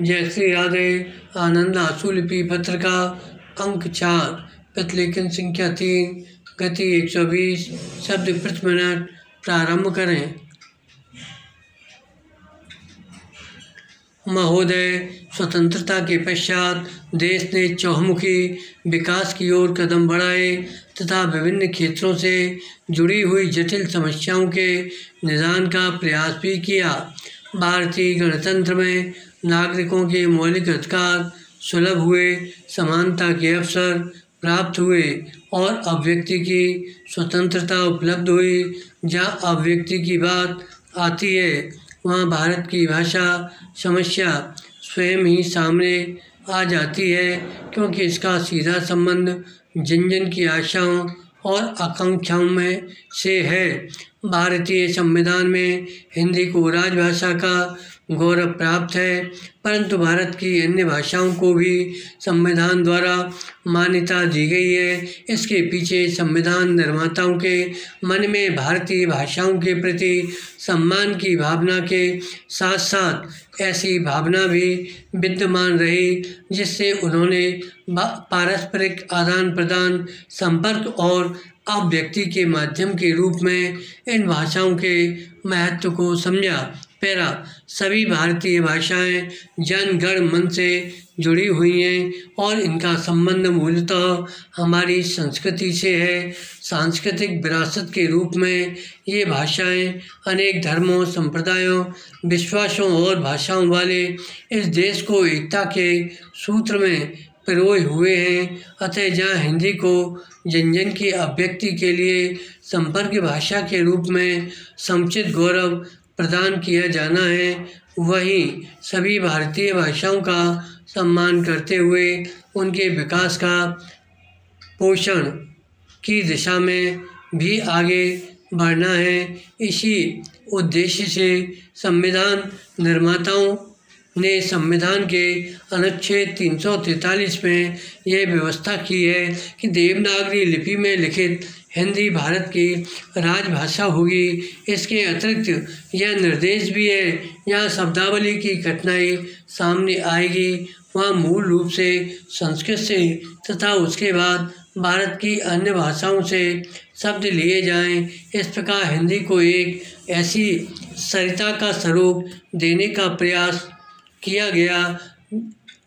जयश्री राधे आनंद आशुलिपि पत्रिका अंक 4 प्रतिलेखन संख्या 3 गति 120 शब्द प्रति मिनट। प्रारंभ करें। महोदय, स्वतंत्रता के पश्चात देश ने चहुमुखी विकास की ओर कदम बढ़ाए तथा विभिन्न क्षेत्रों से जुड़ी हुई जटिल समस्याओं के निदान का प्रयास भी किया। भारतीय गणतंत्र में नागरिकों के मौलिक अधिकार सुलभ हुए, समानता के अवसर प्राप्त हुए और अभिव्यक्ति की स्वतंत्रता उपलब्ध हुई। जहाँ अभिव्यक्ति की बात आती है वहाँ भारत की भाषा समस्या स्वयं ही सामने आ जाती है, क्योंकि इसका सीधा संबंध जन जन की आशाओं और आकांक्षाओं में से है। भारतीय संविधान में हिंदी को राजभाषा का गौरव प्राप्त है, परंतु भारत की अन्य भाषाओं को भी संविधान द्वारा मान्यता दी गई है। इसके पीछे संविधान निर्माताओं के मन में भारतीय भाषाओं के प्रति सम्मान की भावना के साथ साथ ऐसी भावना भी विद्यमान रही जिससे उन्होंने पारस्परिक आदान प्रदान, संपर्क और अभिव्यक्ति के माध्यम के रूप में इन भाषाओं के महत्व को समझा। पैरा सभी भारतीय भाषाएं जन गण मन से जुड़ी हुई हैं और इनका संबंध मूलतः हमारी संस्कृति से है। सांस्कृतिक विरासत के रूप में ये भाषाएं अनेक धर्मों, संप्रदायों, विश्वासों और भाषाओं वाले इस देश को एकता के सूत्र में पिरोए हुए हैं। अतः जहाँ हिंदी को जन जन की अभिव्यक्ति के लिए संपर्क भाषा के रूप में समुचित गौरव प्रदान किया जाना है, वहीं सभी भारतीय भाषाओं का सम्मान करते हुए उनके विकास का पोषण की दिशा में भी आगे बढ़ना है। इसी उद्देश्य से संविधान निर्माताओं ने संविधान के अनुच्छेद 343 में यह व्यवस्था की है कि देवनागरी लिपि में लिखित हिंदी भारत की राजभाषा होगी। इसके अतिरिक्त यह निर्देश भी है जहाँ शब्दावली की कठिनाई सामने आएगी वहाँ मूल रूप से संस्कृत से तथा उसके बाद भारत की अन्य भाषाओं से शब्द लिए जाएं। इस प्रकार हिंदी को एक ऐसी सरिता का स्वरूप देने का प्रयास किया गया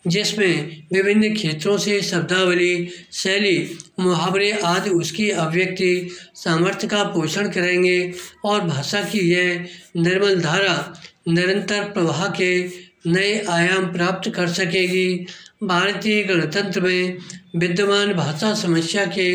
जिसमें विभिन्न क्षेत्रों से शब्दावली, शैली, मुहावरे आदि उसकी अभिव्यक्ति सामर्थ्य का पोषण करेंगे और भाषा की यह निर्मल धारा निरंतर प्रवाह के नए आयाम प्राप्त कर सकेगी। भारतीय गणतंत्र में विद्यमान भाषा समस्या के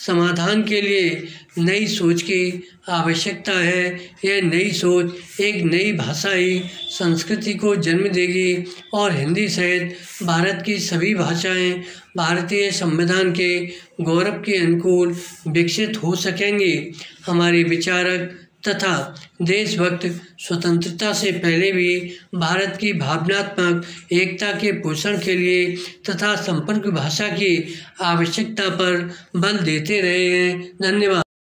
समाधान के लिए नई सोच की आवश्यकता है। यह नई सोच एक नई भाषाई संस्कृति को जन्म देगी और हिंदी सहित भारत की सभी भाषाएं भारतीय संविधान के गौरव के अनुकूल विकसित हो सकेंगी। हमारे विचारक तथा देशभक्त स्वतंत्रता से पहले भी भारत की भावनात्मक एकता के पोषण के लिए तथा संपर्क भाषा की आवश्यकता पर बल देते रहे हैं। धन्यवाद।